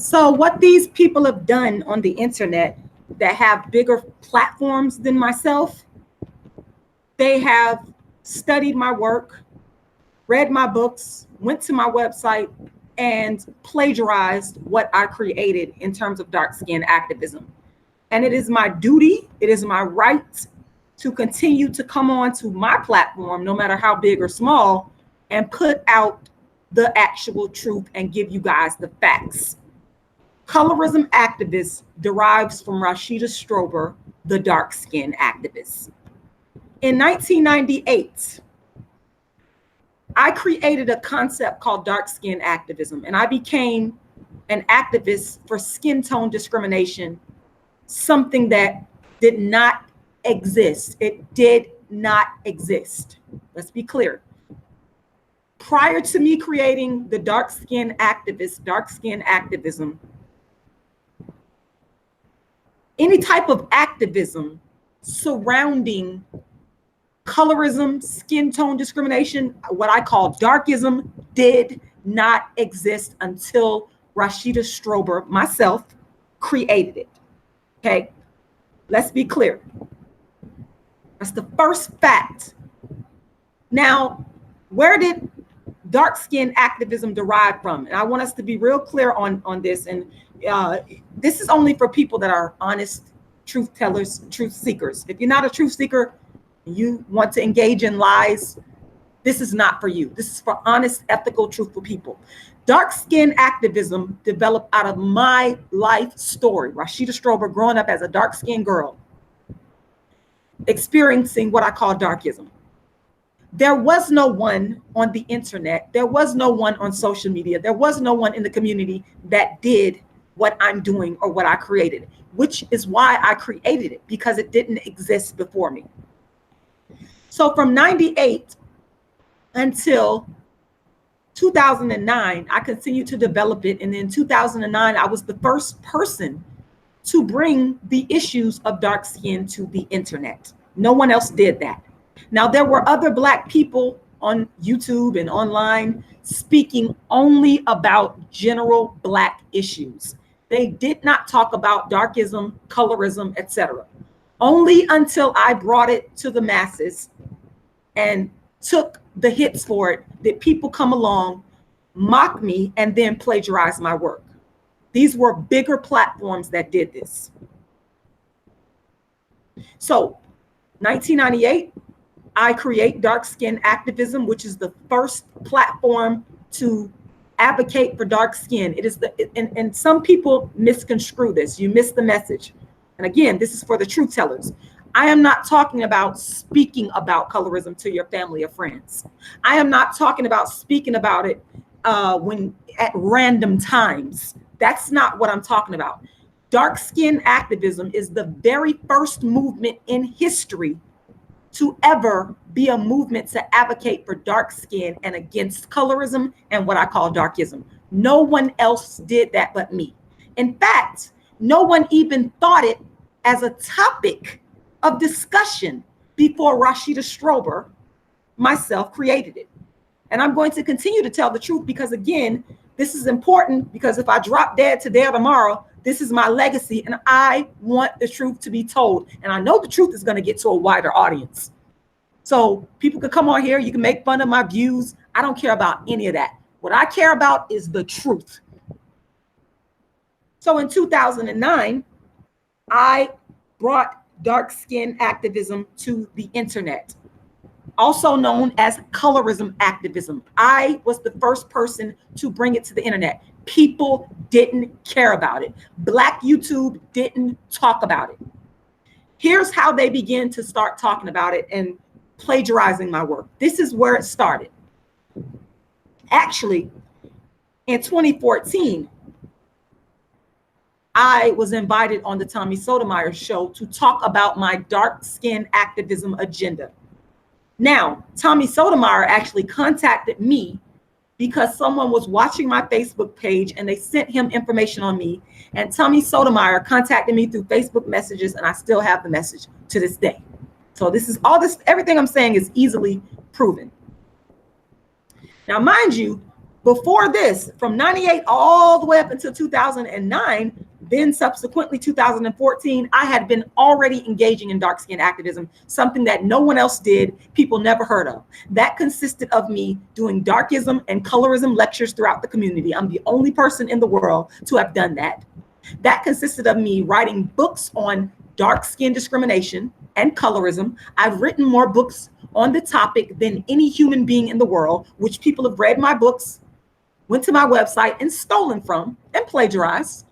So what these people have done on the internet that have bigger platforms than myself, they have studied my work, read my books, went to my website, and plagiarized what I created in terms of dark skin activism. And it is my duty, it is my right to continue to come on to my platform, no matter how big or small, and put out the actual truth and give you guys the facts. Colorism Activist derives from Rashida Strober, the dark skin activist. In 1998, I created a concept called dark skin activism, and I became an activist for skin tone discrimination, something that did not exist. It did not exist. Let's be clear. Prior to me creating the dark skin activism, any type of activism surrounding colorism, skin tone discrimination, what I call darkism, did not exist until Rashida Strober, myself, created it. Okay, let's be clear. That's the first fact. Now, where did dark skin activism derive from? And I want us to be real clear on this. And this is only for people that are honest truth tellers, truth seekers. If you're not a truth seeker, you want to engage in lies, this is not for you. This is for honest, ethical, truthful people. Dark skin activism developed out of my life story. Rashida Strober growing up as a dark skinned girl, experiencing what I call darkism. There was no one on the internet. There was no one on social media. There was no one in the community that did what I'm doing or what I created, which is why I created it, because it didn't exist before me. So from 98 until 2009, I continued to develop it. And in 2009, I was the first person to bring the issues of dark skin to the internet. No one else did that. Now, there were other Black people on YouTube and online speaking only about general Black issues. They did not talk about darkism, colorism, etc. Only until I brought it to the masses and took the hits for it did people come along, mock me, and then plagiarize my work. These were bigger platforms that did this. So 1998, I create Dark Skin Activism, which is the first platform to advocate for dark skin. It is and some people misconstrue this. You miss the message. And again, this is for the truth tellers. I am not talking about speaking about colorism to your family or friends. I am not talking about speaking about it when at random times. That's not what I'm talking about. Dark skin activism is the very first movement in history to ever be a movement to advocate for dark skin and against colorism and what I call darkism. No one else did that but me. In fact, no one even thought it as a topic of discussion before Rashida Strober, myself, created it. And I'm going to continue to tell the truth because, again, this is important, because if I drop dead today or tomorrow, this is my legacy and I want the truth to be told. And I know the truth is going to get to a wider audience. So people can come on here, you can make fun of my views. I don't care about any of that. What I care about is the truth. So in 2009, I brought dark skin activism to the internet, also known as colorism activism. I was the first person to bring it to the internet. People didn't care about it. Black YouTube didn't talk about it. Here's how they began to start talking about it and plagiarizing my work. This is where it started. Actually, in 2014, I was invited on the Tommy Sotomayor show to talk about my dark skin activism agenda. Now, Tommy Sotomayor actually contacted me because someone was watching my Facebook page and they sent him information on me. And Tommy Sotomayor contacted me through Facebook messages, and I still have the message to this day. So this is everything I'm saying is easily proven. Now, mind you, Before this, from 98 all the way up until 2009, then subsequently 2014, I had been already engaging in dark skin activism, something that no one else did, people never heard of. That consisted of me doing darkism and colorism lectures throughout the community. I'm the only person in the world to have done that. That consisted of me writing books on dark skin discrimination and colorism. I've written more books on the topic than any human being in the world, which people have read my books, went to my website and stolen from and plagiarized.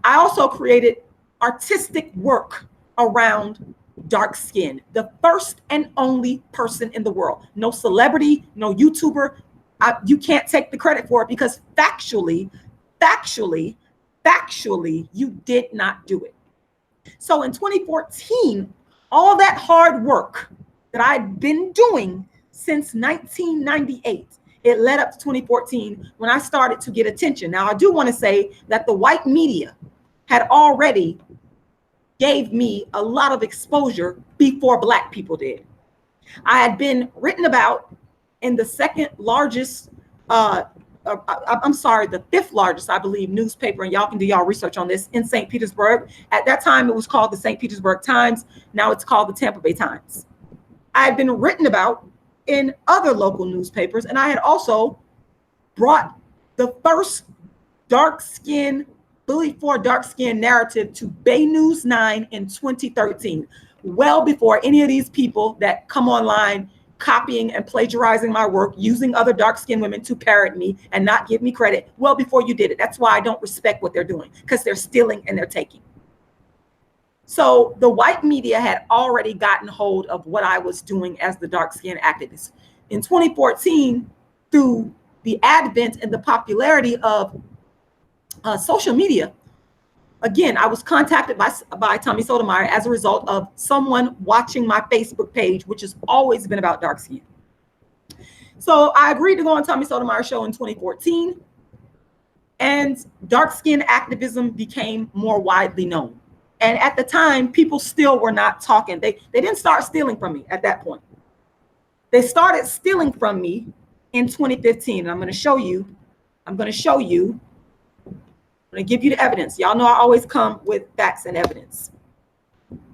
I also created artistic work around dark skin, the first and only person in the world. No celebrity, no YouTuber. You can't take the credit for it because factually, you did not do it. So in 2014, all that hard work that I'd been doing since 1998, it led up to 2014 when I started to get attention. Now, I do want to say that the white media had already gave me a lot of exposure before Black people did. I had been written about in the second largest, the fifth largest, I believe, newspaper, and y'all can do y'all research on this, in St. Petersburg. At that time, it was called the St. Petersburg Times. Now it's called the Tampa Bay Times. I had been written about in other local newspapers, and I had also brought the first dark skin, bully for dark skin narrative to Bay News 9 in 2013, well before any of these people that come online copying and plagiarizing my work, using other dark skinned women to parrot me and not give me credit, well before you did it. That's why I don't respect what they're doing, because they're stealing and they're taking. So the white media had already gotten hold of what I was doing as the dark skin activist. In 2014, through the advent and the popularity of social media, again, I was contacted by Tommy Sotomayor as a result of someone watching my Facebook page, which has always been about dark skin. So I agreed to go on Tommy Sotomayor's show in 2014, and dark skin activism became more widely known. And at the time, people still were not talking. They didn't start stealing from me at that point. They started stealing from me in 2015. And I'm going to show you. I'm going to give you the evidence. Y'all know I always come with facts and evidence,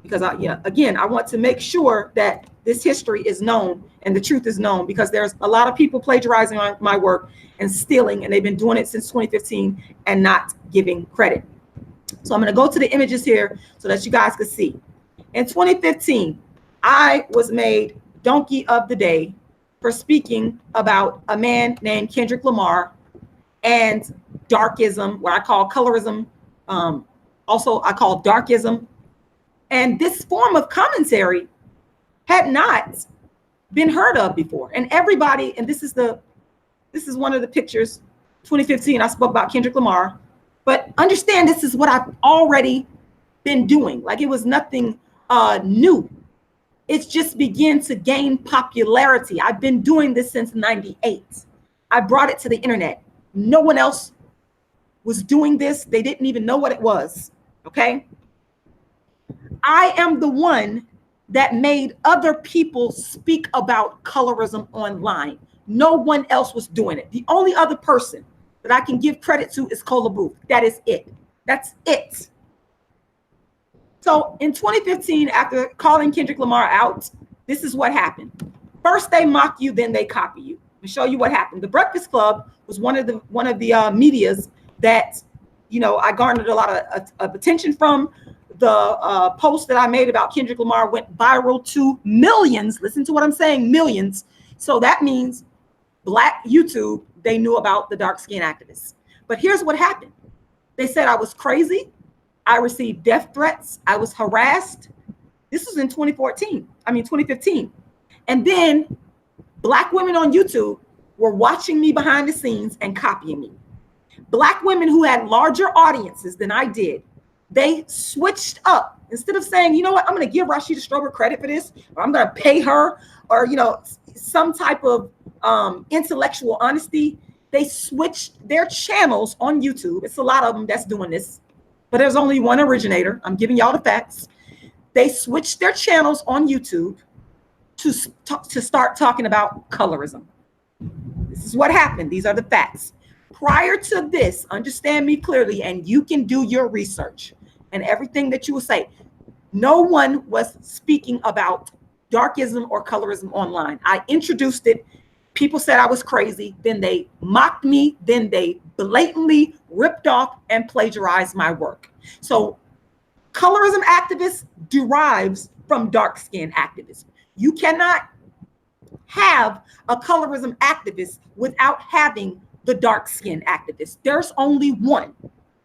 because I want to make sure that this history is known and the truth is known, because there's a lot of people plagiarizing my work and stealing, and they've been doing it since 2015 and not giving credit. So I'm going to go to the images here so that you guys can see. In 2015, I was made Donkey of the Day for speaking about a man named Kendrick Lamar and darkism, what I call colorism. Also, I call darkism. And this form of commentary had not been heard of before. And everybody, and this is one of the pictures, 2015, I spoke about Kendrick Lamar. But understand, this is what I've already been doing. Like, it was nothing new. It's just began to gain popularity. I've been doing this since 98. I brought it to the internet. No one else was doing this. They didn't even know what it was. Okay. I am the one that made other people speak about colorism online. No one else was doing it. The only other person that I can give credit to is Cola Booth. That is it. That's it. So in 2015, after calling Kendrick Lamar out, this is what happened. First they mock you, then they copy you. Let me show you what happened. The Breakfast Club was one of the medias that, I garnered a lot of attention from. The post that I made about Kendrick Lamar went viral to millions. Listen to what I'm saying, millions. So that means Black YouTube, they knew about the dark skin activists. But here's what happened. They said I was crazy. I received death threats. I was harassed. This was in 2015. And then Black women on YouTube were watching me behind the scenes and copying me. Black women who had larger audiences than I did, they switched up. Instead of saying, you know what, I'm going to give Rashida Strober credit for this, or I'm going to pay her, or, some type of intellectual honesty, they switched their channels on YouTube. It's a lot of them that's doing this, but there's only one originator. I'm giving y'all the facts. They switched their channels on YouTube to start talking about colorism. This is what happened. These are the facts. Prior to this, understand me clearly, and you can do your research and everything that you will say. No one was speaking about darkism or colorism online. I introduced it. People said I was crazy. Then they mocked me. Then they blatantly ripped off and plagiarized my work. So colorism activist derives from dark skin activism. You cannot have a colorism activist without having the dark skin activist. There's only one.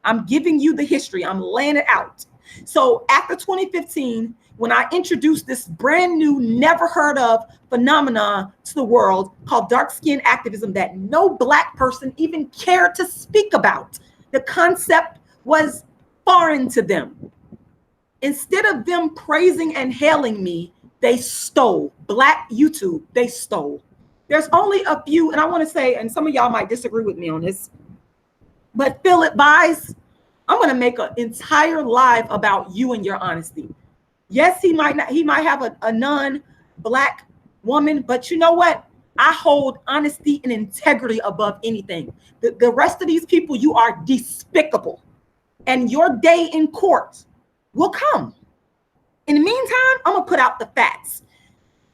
I'm giving you the history. I'm laying it out. So after 2015, when I introduced this brand new, never heard of phenomenon to the world called dark skin activism that no Black person even cared to speak about, the concept was foreign to them. Instead of them praising and hailing me, they stole. Black YouTube, they stole. There's only a few, and I want to say, and some of y'all might disagree with me on this, but feel advised, I'm going to make an entire live about you and your honesty. Yes, he might have a non-Black woman, but you know what? I hold honesty and integrity above anything. The rest of these people, you are despicable, and your day in court will come. In the meantime, I'm gonna put out the facts.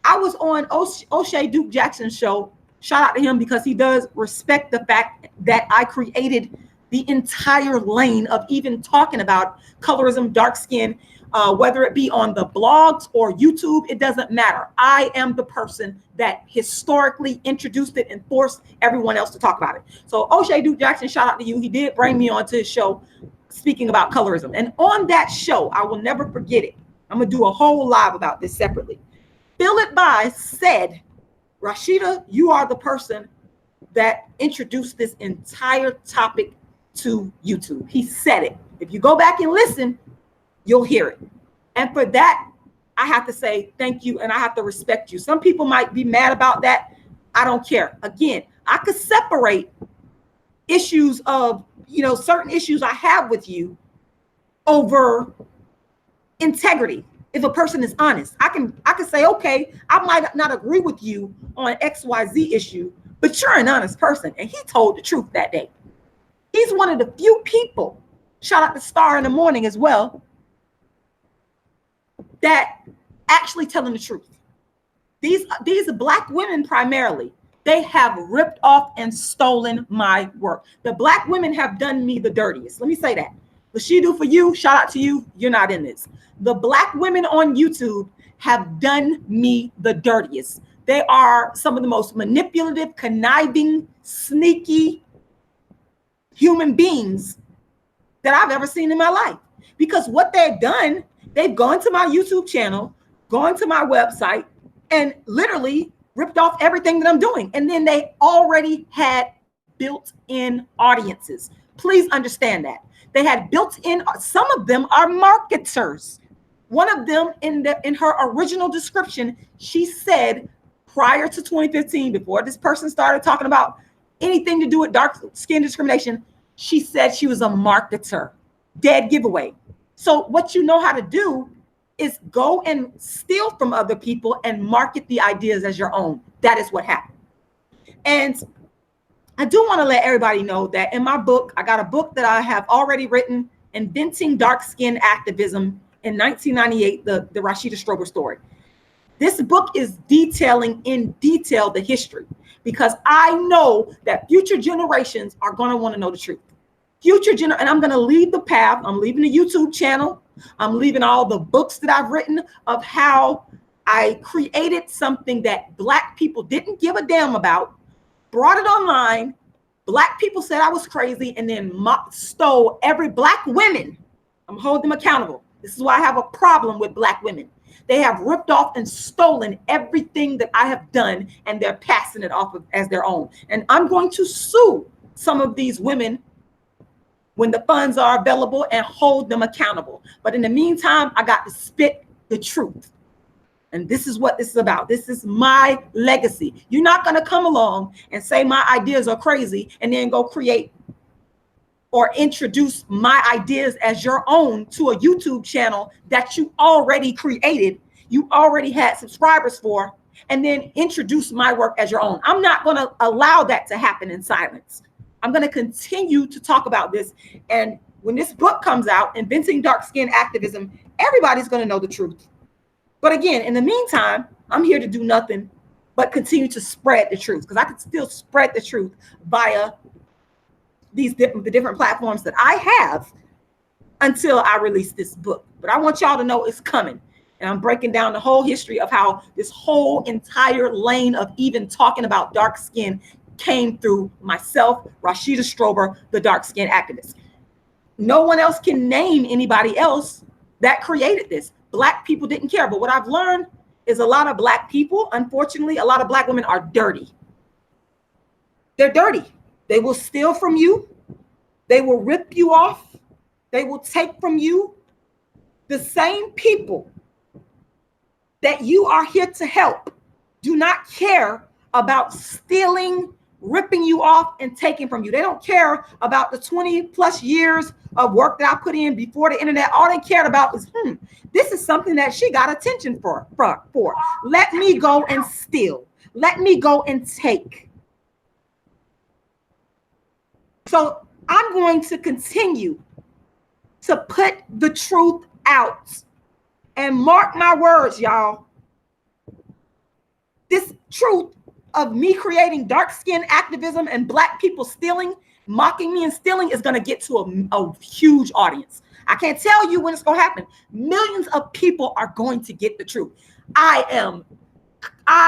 I was on O'Shea Duke Jackson's show. Shout out to him because he does respect the fact that I created the entire lane of even talking about colorism, dark skin, whether it be on the blogs or YouTube, it doesn't matter. I am the person that historically introduced it and forced everyone else to talk about it. So O'Shea Duke Jackson, shout out to you. He did bring me onto his show speaking about colorism. And on that show, I will never forget it. I'm gonna do a whole live about this separately. Phil Advice said, Rashida, you are the person that introduced this entire topic to YouTube. He said it. If you go back and listen, you'll hear it. And for that, I have to say thank you and I have to respect you. Some people might be mad about that. I don't care. Again, I could separate issues of, certain issues I have with you over integrity. If a person is honest, I can say, okay, I might not agree with you on XYZ issue, but you're an honest person. And he told the truth that day. He's one of the few people, shout out to Star in the Morning as well, that actually telling the truth. These Black women primarily, they have ripped off and stolen my work. The Black women have done me the dirtiest. Let me say that. Rashida, for you, shout out to you. You're not in this. The Black women on YouTube have done me the dirtiest. They are some of the most manipulative, conniving, sneaky human beings that I've ever seen in my life. Because what they've done, they've gone to my YouTube channel, gone to my website, and literally ripped off everything that I'm doing. And then they already had built-in audiences. Please understand that. They had built-in, some of them are marketers. One of them in her original description, she said prior to 2015, before this person started talking about anything to do with dark skin discrimination, she said she was a marketer. Dead giveaway. So what you know how to do is go and steal from other people and market the ideas as your own. That is what happened. And I do want to let everybody know that in my book, I got a book that I have already written, Inventing Dark Skin Activism in 1998, the Rashida Strober story. This book is detailing in detail the history because I know that future generations are going to want to know the truth. And I'm going to leave the path. I'm leaving the YouTube channel. I'm leaving all the books that I've written of how I created something that Black people didn't give a damn about, brought it online. Black people said I was crazy and then stole every Black women. I'm holding them accountable. This is why I have a problem with Black women. They have ripped off and stolen everything that I have done and they're passing it off as their own. And I'm going to sue some of these women when the funds are available and hold them accountable. But in the meantime, I got to spit the truth. And this is what this is about. This is my legacy. You're not going to come along and say my ideas are crazy and then go create or introduce my ideas as your own to a YouTube channel that you already created, you already had subscribers for, and then introduce my work as your own. I'm not going to allow that to happen in silence. I'm going to continue to talk about this. And when this book comes out, Inventing Dark Skin Activism, everybody's going to know the truth. But again, in the meantime, I'm here to do nothing but continue to spread the truth, because I can still spread the truth via the different platforms that I have until I release this book. But I want y'all to know it's coming. And I'm breaking down the whole history of how this whole entire lane of even talking about dark skin came through myself, Rashida Strober, the dark skin activist. No one else can name anybody else that created this. Black people didn't care. But what I've learned is a lot of Black people, unfortunately, a lot of Black women are dirty. They're dirty. They will steal from you. They will rip you off. They will take from you. The same people that you are here to help do not care about stealing, ripping you off, and taking from you. They don't care about the 20 plus years of work that I put in before the internet. All they cared about is, this is something that she got attention for. Let me go and steal. Let me go and take. So I'm going to continue to put the truth out. And mark my words, y'all. This truth of me creating dark skin activism and Black people stealing, mocking me and stealing is going to get to a huge audience. I can't tell you when it's going to happen. Millions of people are going to get the truth. I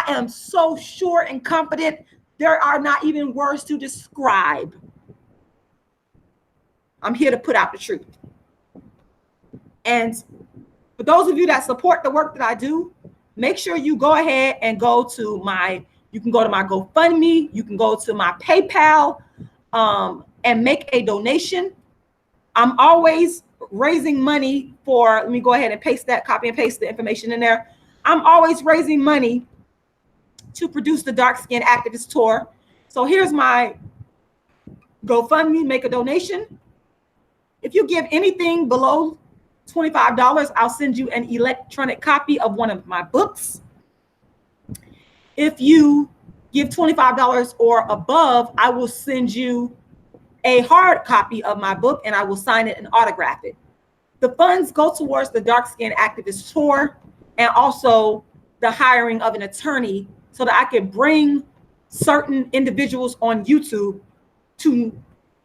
am so sure and confident. There are not even words to describe. I'm here to put out the truth. And for those of you that support the work that I do, make sure you go ahead and go to you can go to my GoFundMe, you can go to my PayPal, and make a donation. I'm always raising money for, let me go ahead and paste that, copy and paste the information in there. I'm always raising money to produce the Dark Skin Activist Tour. So here's my GoFundMe, make a donation. If you give anything below $25, I'll send you an electronic copy of one of my books. If you give $25 or above, I will send you a hard copy of my book, and I will sign it and autograph it. The funds go towards the Dark Skin Activist Tour and also the hiring of an attorney so that I can bring certain individuals on YouTube to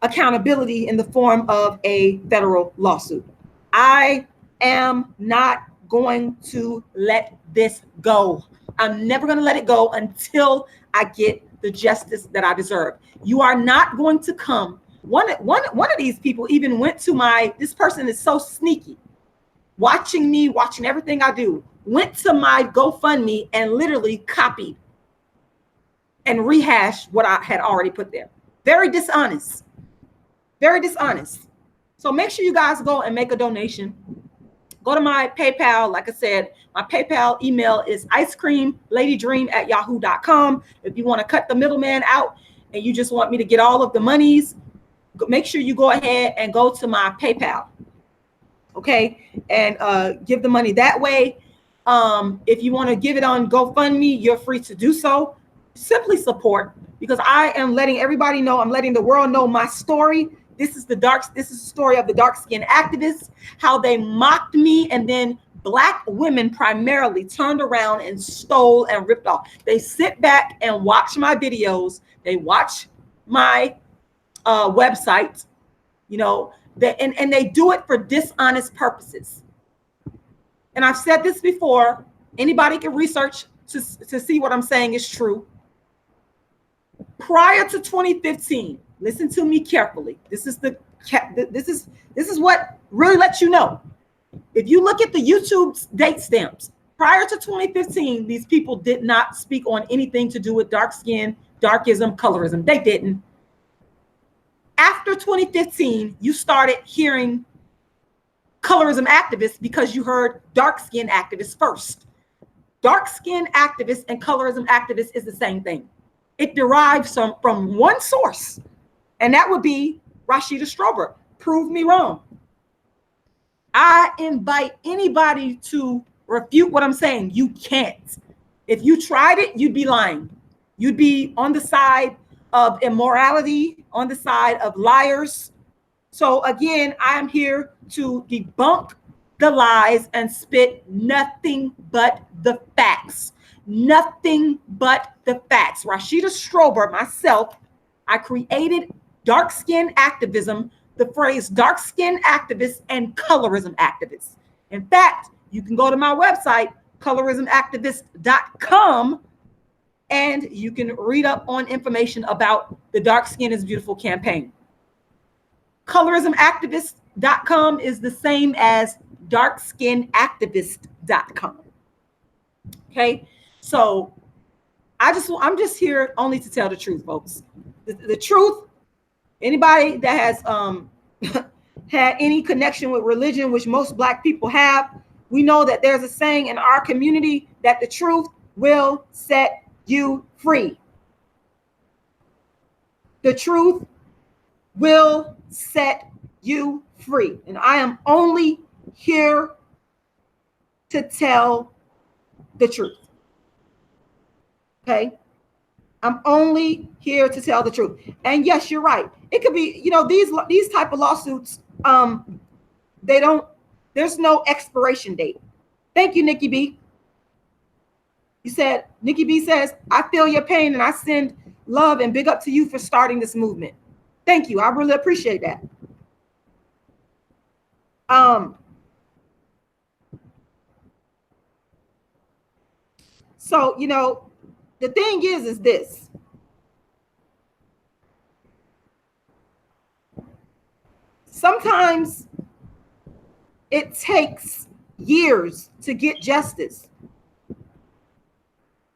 accountability in the form of a federal lawsuit. I am not going to let this go. I'm never going to let it go until I get the justice that I deserve. You are not going to come. One of these people even went to this person is so sneaky, watching me, watching everything I do, went to my GoFundMe and literally copied and rehashed what I had already put there. Very dishonest. Very dishonest. So make sure you guys go and make a donation. Go to my PayPal. Like I said, my PayPal email is icecreamladydream@yahoo.com. If you want to cut the middleman out and you just want me to get all of the monies, make sure you go ahead and go to my PayPal. Okay. And give the money that way. If you want to give it on GoFundMe, you're free to do so. Simply support, because I am letting everybody know, I'm letting the world know my story. This is the story of the dark skin activists, how they mocked me, and then Black women primarily turned around and stole and ripped off. They sit back and watch my videos. They watch my website, and they do it for dishonest purposes. And I've said this before. Anybody can research to see what I'm saying is true. Prior to 2015, listen to me carefully. This is what really lets you know. If you look at the YouTube date stamps, prior to 2015, these people did not speak on anything to do with dark skin, darkism, colorism. They didn't. After 2015, you started hearing colorism activists because you heard dark skin activists first. Dark skin activists and colorism activists is the same thing. It derives from one source, and that would be Rashida Strober. Prove me wrong. I invite anybody to refute what I'm saying. You can't. If you tried it, you'd be lying. You'd be on the side of immorality, on the side of liars. So again, I am here to debunk the lies and spit nothing but the facts. Nothing but the facts. Rashida Strober, myself, I created dark skin activism, the phrase dark skin activist and colorism activist. In fact, you can go to my website, colorismactivist.com, and you can read up on information about the Dark Skin is Beautiful campaign. Colorismactivist.com is the same as darkskinactivist.com. Okay, so I'm just here only to tell the truth, folks. The truth. Anybody that has had any connection with religion, which most Black people have, we know that there's a saying in our community that the truth will set you free. The truth will set you free. And I am only here to tell the truth. Okay? I'm only here to tell the truth. And yes, you're right. It could be, these type of lawsuits, there's no expiration date. Thank you, Nikki B. You said, Nikki B says, I feel your pain and I send love and big up to you for starting this movement. Thank you. I really appreciate that. So, the thing is this. Sometimes it takes years to get justice,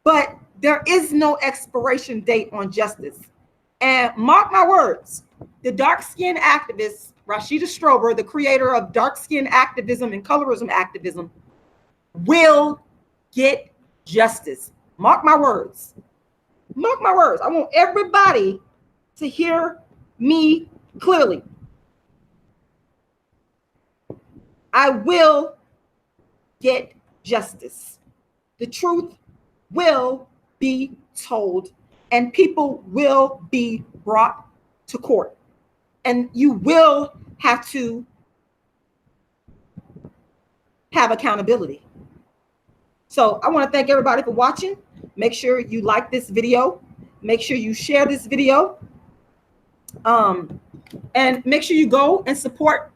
but there is no expiration date on justice. And mark my words, the dark skin activist, Rashida Strober, the creator of dark skin activism and colorism activism, will get justice. Mark my words. Mark my words. I want everybody to hear me clearly. I will get justice. The truth will be told, and people will be brought to court. And you will have to have accountability. So I want to thank everybody for watching. Make sure you like this video. Make sure you share this video. And make sure you go and support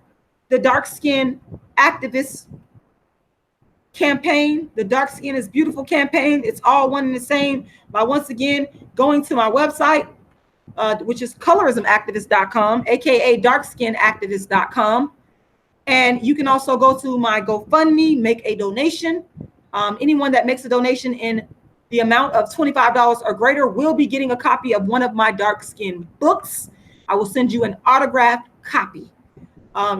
the Dark Skin Activist campaign, the Dark Skin is Beautiful campaign. It's all one and the same by once again going to my website, which is colorismactivist.com, aka darkskinactivist.com. And you can also go to my GoFundMe, make a donation. Anyone that makes a donation in the amount of $25 or greater will be getting a copy of one of my Dark Skin books. I will send you an autographed copy.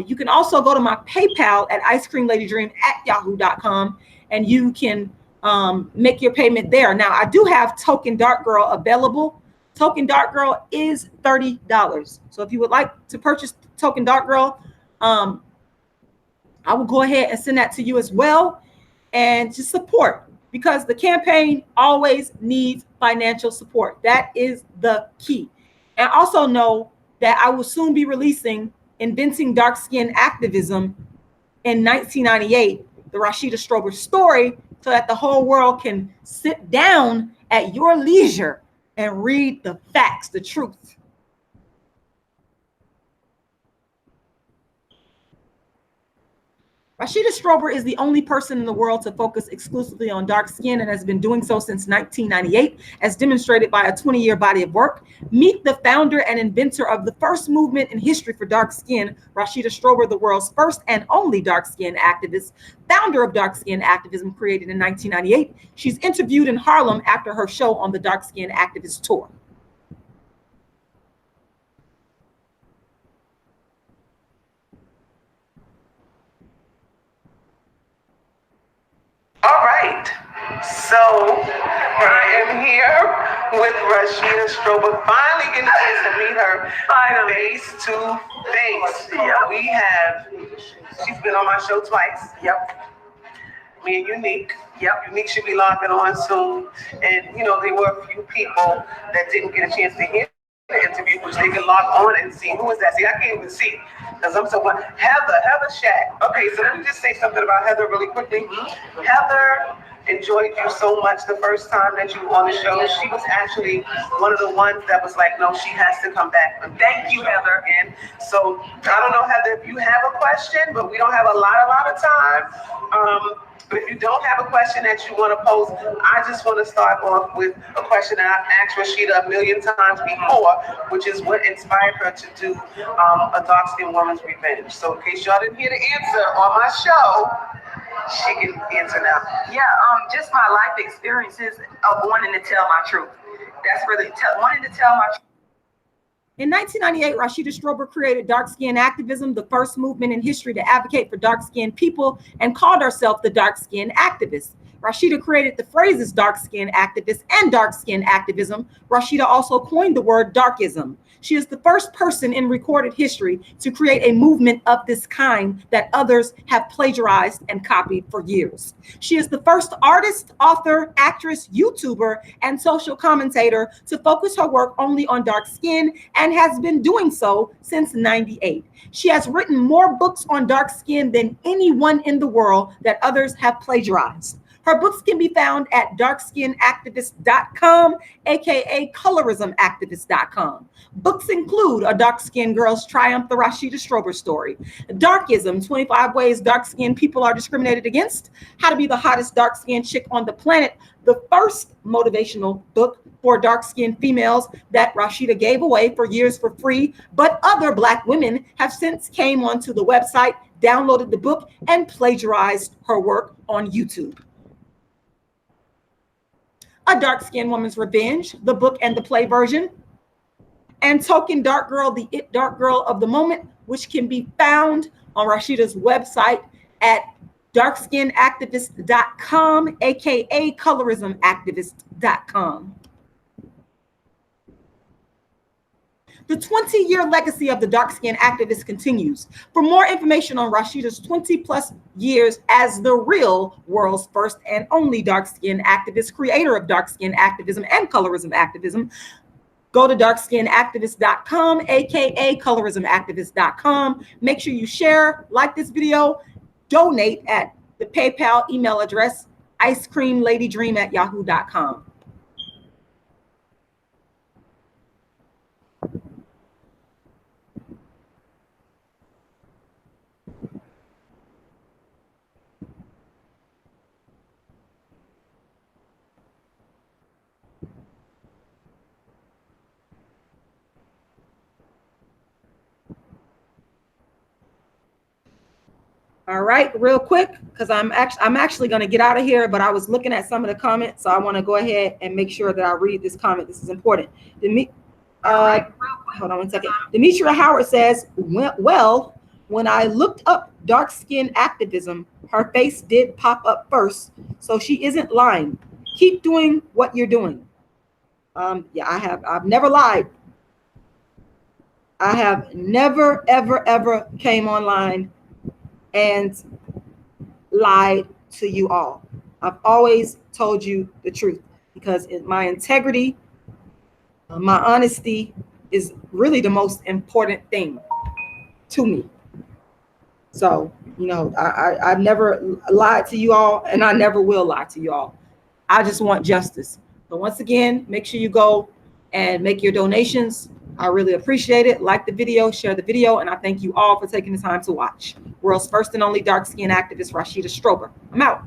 You can also go to my PayPal at icecreamladydream@yahoo.com, and you can make your payment there. Now, I do have Token Dark Girl available. Token Dark Girl is $30. So if you would like to purchase Token Dark Girl, I will go ahead and send that to you as well. And just support, because the campaign always needs financial support. That is the key. And also know that I will soon be releasing Inventing Dark Skin Activism in 1998, the Rashida Strober story, so that the whole world can sit down at your leisure and read the facts, the truth. Rashida Strober is the only person in the world to focus exclusively on dark skin and has been doing so since 1998, as demonstrated by a 20-year body of work. Meet the founder and inventor of the first movement in history for dark skin, Rashida Strober, the world's first and only dark skin activist, founder of dark skin activism created in 1998. She's interviewed in Harlem after her show on the Dark Skin Activist Tour. All right, so I am here with Rashida Strober, finally getting a chance to meet her face to face. Yep. She's been on my show twice. Yep. me and Unique. Yep. Unique should be logging on soon. And, you know, there were a few people that didn't get a chance to hear the interview, which they can log on and see. Who is that? See, I can't even see because I'm so much. Heather Shack. Okay, so let me just say something about Heather really quickly. Heather enjoyed you so much the first time that you were on the show. She was actually one of the ones that was like, no, she has to come back. Thank you, Heather. Again. So I don't know, Heather, if you have a question, but we don't have a lot of time. But if you don't have a question that you want to pose, I just want to start off with a question that I've asked Rashida a million times before, which is what inspired her to do a dark-skinned woman's revenge. So in case y'all didn't hear the answer on my show, she can answer now. Yeah, just my life experiences of wanting to tell my truth. That's really wanting to tell my truth. In 1998, Rashida Strober created dark-skinned activism, the first movement in history to advocate for dark-skinned people, and called herself the dark-skinned activist. Rashida created the phrases dark-skinned activist and dark-skinned activism. Rashida also coined the word darkism. She is the first person in recorded history to create a movement of this kind that others have plagiarized and copied for years. She is the first artist, author, actress, YouTuber, and social commentator to focus her work only on dark skin and has been doing so since '98. She has written more books on dark skin than anyone in the world that others have plagiarized. Her books can be found at darkskinactivist.com, aka colorismactivist.com. Books include A Dark-Skinned Girl's Triumph, the Rashida Strober story, Darkism, 25 Ways Dark-Skinned People Are Discriminated Against, How to Be the Hottest Dark-Skinned Chick on the Planet, the first motivational book for dark-skinned females that Rashida gave away for years for free, but other Black women have since came onto the website, downloaded the book, and plagiarized her work on YouTube. A Dark-Skinned Woman's Revenge, the book and the play version, and Token Dark Girl, the It Dark Girl of the Moment, which can be found on Rashida's website at darkskinactivist.com, aka colorismactivist.com. The 20-year legacy of the dark-skinned activist continues. For more information on Rashida's 20-plus years as the real world's first and only dark-skinned activist, creator of dark-skinned activism and colorism activism, go to darkskinactivist.com, aka colorismactivist.com. Make sure you share, like this video, donate at the PayPal email address, icecreamladydream@yahoo.com. All right, real quick, because I'm actually going to get out of here, but I was looking at some of the comments, so I want to go ahead and make sure that I read this comment. This is important. Hold on one second. Demetria Howard says, well, when I looked up dark skin activism, her face did pop up first, so she isn't lying. Keep doing what you're doing. Yeah, I've never lied. I have never, ever came online and lied to you all. I've always told you the truth because my integrity, my honesty is really the most important thing to me. So, you know, I've never lied to you all, and I never will lie to you all. I just want justice. So once again, make sure you go and make your donations. I really appreciate it. Like the video, share the video, and I thank you all for taking the time to watch. World's first and only dark-skinned activist, Rashida Strober. I'm out.